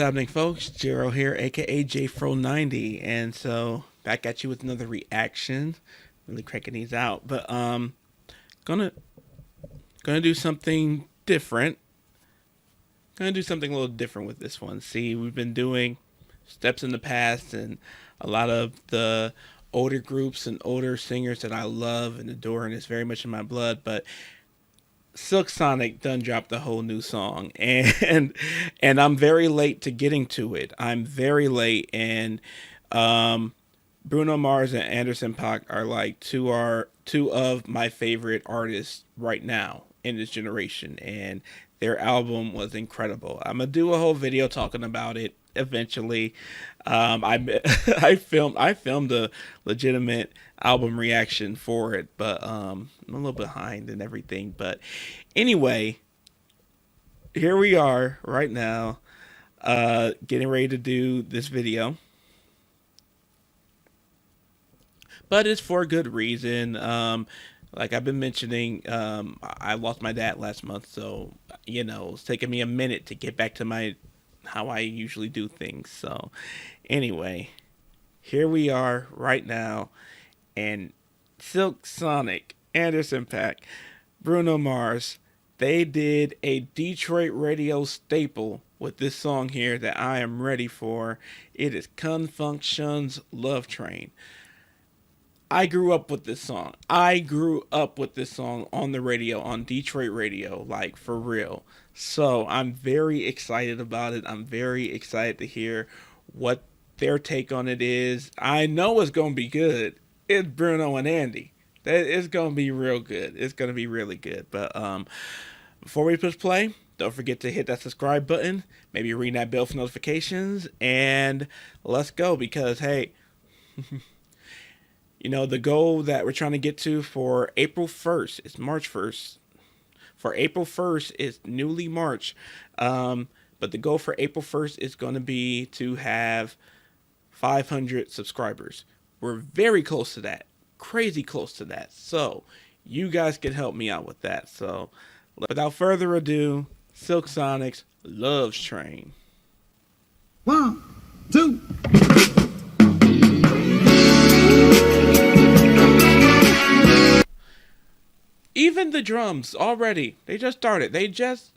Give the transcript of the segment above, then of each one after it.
happening, folks? Jero here, aka JFro90, and so back at you with another reaction. Really cranking these out, but gonna do something different. Gonna do something a little different with this one. See, we've been doing steps in the past, and a lot of the older groups and older singers that I love and adore, and it's very much in my blood, but Silk Sonic done dropped a whole new song, and I'm very late to getting to it. I'm very late, and Bruno Mars and Anderson .Paak are like two of my favorite artists right now in this generation, and their album was incredible. I'm gonna do a whole video talking about it eventually. I filmed a legitimate album reaction for it, but I'm a little behind and everything. But anyway, here we are right now, getting ready to do this video. But it's for a good reason. Like I've been mentioning, I lost my dad last month, so it's taking me a minute to get back to how I usually do things. So anyway, here we are right now, and Silk Sonic, Anderson .Paak, Bruno Mars, they did a Detroit radio staple with this song here that I am ready for. It is Confunction's Love Train. I grew up with this song. I grew up with this song on the radio, on Detroit radio, like for real. So I'm very excited about it. I'm very excited to hear what their take on it is. I know it's going to be good. It's Bruno and Andy. It's going to be real good. It's going to be really good. But before we push play, don't forget to hit that subscribe button. Maybe ring that bell for notifications. And let's go, because, hey... the goal that we're trying to get to for April 1st, it's March 1st. For April 1st, it's newly March. But the goal for April 1st is going to be to have 500 subscribers. We're very close to that. Crazy close to that. So you guys can help me out with that. So without further ado, Silk Sonic's Love Train. 1, 2. Even the drums already. They just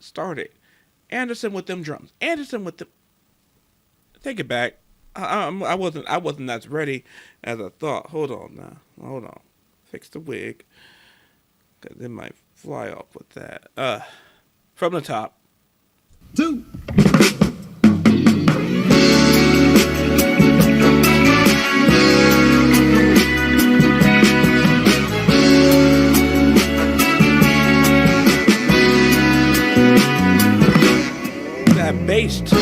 started. Anderson with them drums. Anderson with them. Take it back. I wasn't as ready as I thought. Hold on now. Hold on. Fix the wig, cause it might fly off with that. From the top. 2. That bass too.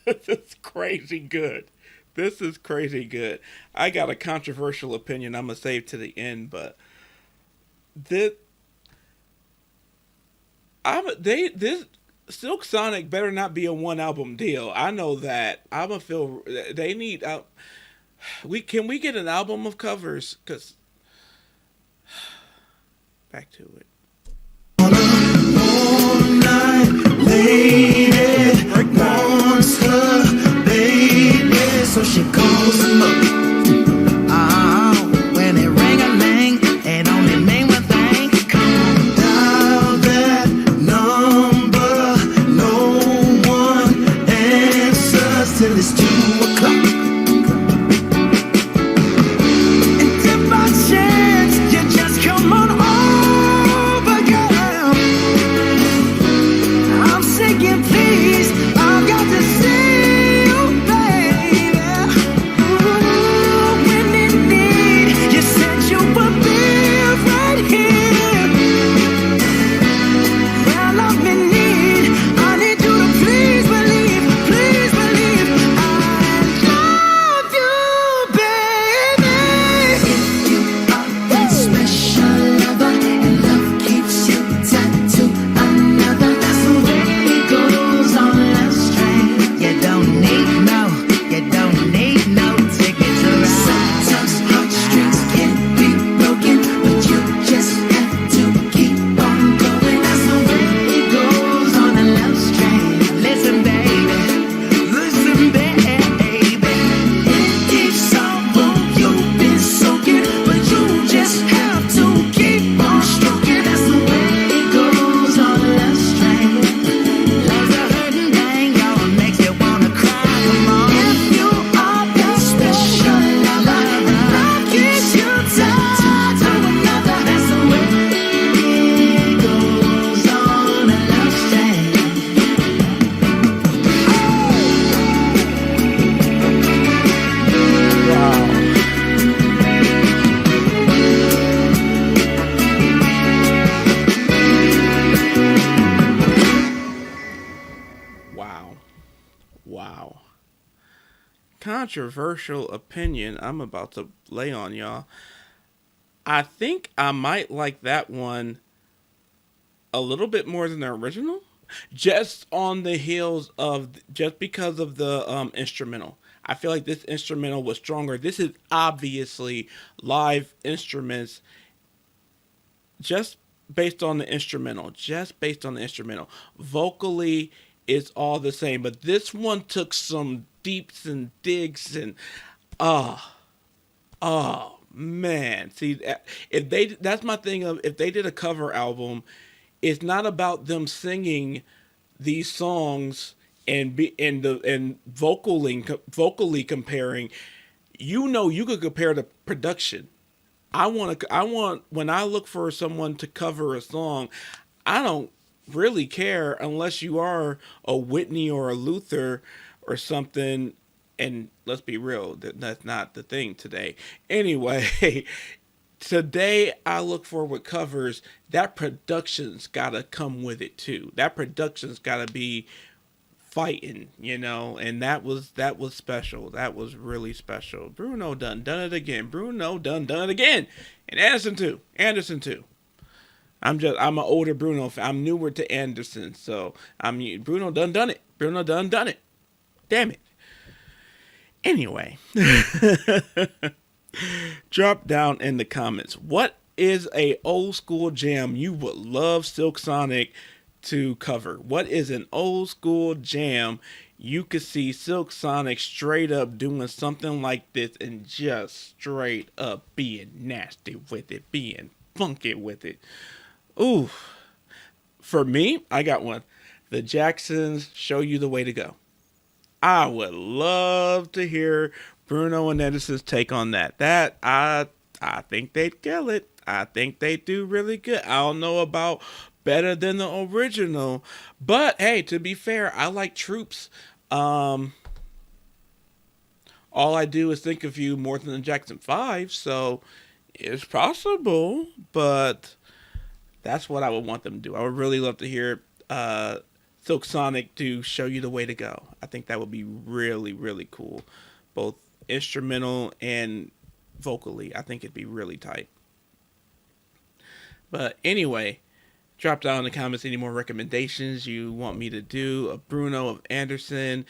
This is crazy good. This is crazy good. I got a controversial opinion I'm gonna save to the end, but this this Silk Sonic better not be a one album deal. I know that. I'm gonna feel they need we get an album of covers? Cause back to it. Lady wants her baby, so she calls him up. When it ring a ling, it only mean one thing. Come dial that number. No one answers till it's 2 o'clock. And if by chance you just come on over, girl, I'm singing, please, I've got to see you, baby. Ooh, when in need, you said you would be right here. Well, I'm in need, I need you to please believe, I love you, baby. If you are that special lover and love keeps you tied to another, that's the way it goes on love train. You don't need no ticket to ride. Sometimes heartstrings can be broken, but you just have to keep on going. That's the way it goes on a love train. Listen, baby. It keeps on, you've been soaking, but you just have to keep on stroking. That's the way it goes on a love train. Love's a hurting thing, y'all, makes you wanna cry. Come on. If you are that special lover, love keeps you tied to another. That's the way it goes on a love train. Wow. Wow. Controversial opinion I'm about to lay on y'all. I think I might like that one a little bit more than the original, just on the heels of just because of the instrumental. I feel like this instrumental was stronger. This is obviously live instruments, just based on the instrumental. Just based on the instrumental. Vocally, it's all the same, but this one took some deeps and digs and ah. Oh man, see, if they that's my thing of if they did a cover album, it's not about them singing these songs and vocally comparing. You know, you could compare the production. I want when I look for someone to cover a song, I don't really care unless you are a Whitney or a Luther or something. And let's be real, that's not the thing today. Anyway, today I look for with covers, that production's gotta come with it too. That production's gotta be fighting, and that was special. That was really special. Bruno done it again. Bruno done it again. And Anderson too. I'm an older Bruno fan. I'm newer to Anderson, so Bruno done it. Bruno done it. Damn it. Anyway, drop down in the comments. What is a old school jam you would love Silk Sonic to cover? What is an old school jam you could see Silk Sonic straight up doing something like this and just straight up being nasty with it, being funky with it? Ooh. For me, I got one. The Jacksons, Show You the Way to Go. I would love to hear Bruno and Edison's take on that. I think they'd kill it. I think they do really good. I don't know about better than the original, but hey, to be fair, I like Troops. All I do is think of you more than the Jackson 5, so it's possible, but that's what I would want them to do. I would really love to hear Silk Sonic to show you the way to go. I think that would be really, really cool, both instrumental and vocally. I think it'd be really tight. But anyway, drop down in the comments any more recommendations you want me to do of Bruno, of Anderson.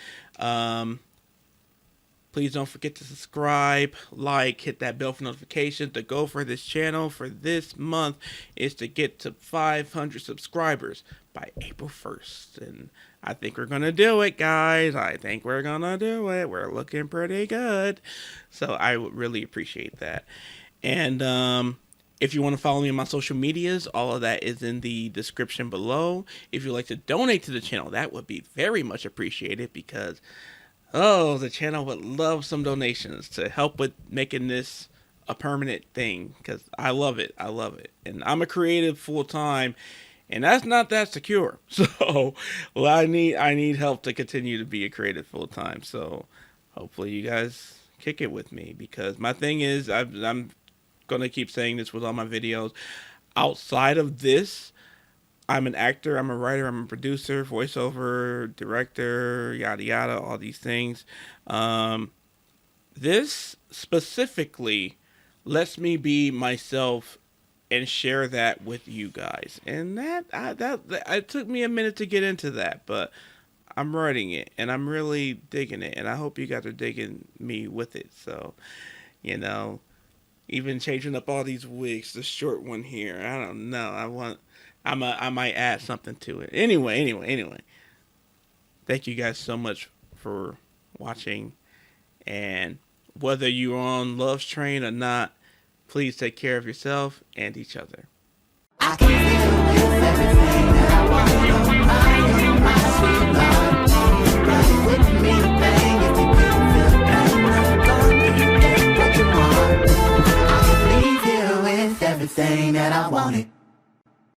Please don't forget to subscribe, like, hit that bell for notifications. The goal for this channel for this month is to get to 500 subscribers by April 1st. And I think we're going to do it, guys. I think we're going to do it. We're looking pretty good. So I would really appreciate that. And if you want to follow me on my social medias, all of that is in the description below. If you'd like to donate to the channel, that would be very much appreciated because, oh, the channel would love some donations to help with making this a permanent thing because I love it. I love it. And I'm a creative full time, and that's not that secure. So well, I need help to continue to be a creative full time. So hopefully you guys kick it with me because my thing is I'm gonna keep saying this with all my videos. Outside of this, I'm an actor, I'm a writer, I'm a producer, voiceover, director, yada yada, all these things. This specifically lets me be myself and share that with you guys. And that it took me a minute to get into that, but I'm writing it and I'm really digging it, and I hope you guys are digging me with it. So, you know, even changing up all these wigs, the short one here, I don't know. I might add something to it. Anyway. Thank you guys so much for watching. And whether you're on Love's Train or not, please take care of yourself and each other. I can feel with everything that I want. My sweet love. Ride with me, bang, if you can feel pain. Don't you get what you want? I can leave you with everything that I wanted.